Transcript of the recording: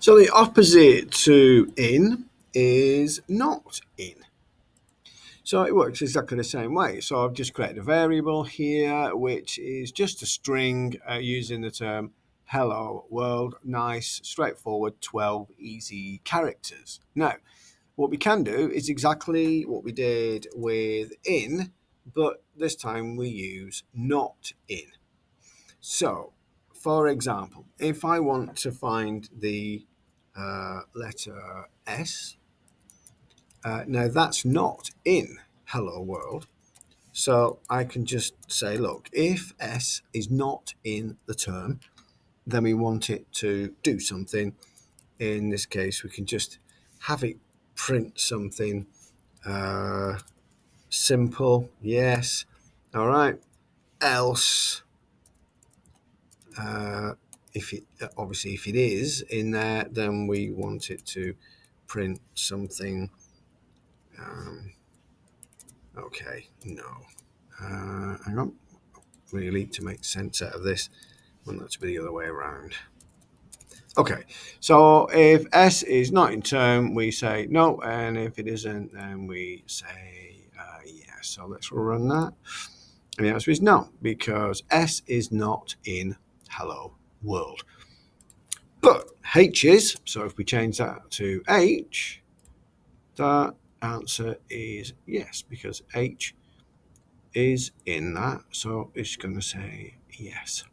So the opposite to in is not in. So it works exactly the same way. So I've just created a variable here, which is just a string using the term hello world. Nice, straightforward, 12 easy characters. Now, what we can do is exactly what we did with in, but this time we use not in. So, for example, if I want to find the letter S, now that's not in hello world. So I can just say, look, if S is not in the term, then we want it to do something. In this case, we can just have it print something simple. Yes. All right. Else, if it obviously if it is in there, then we want it to print something. Okay. No. Hang on. Really, to make sense out of this, I want that to be the other way around. Okay, so if S is not in term, we say no, and if it isn't, then we say yes. So let's run that. And the answer is no, because S is not in hello world. But H is, so if we change that to H, the answer is yes, because H is in that, so it's going to say yes.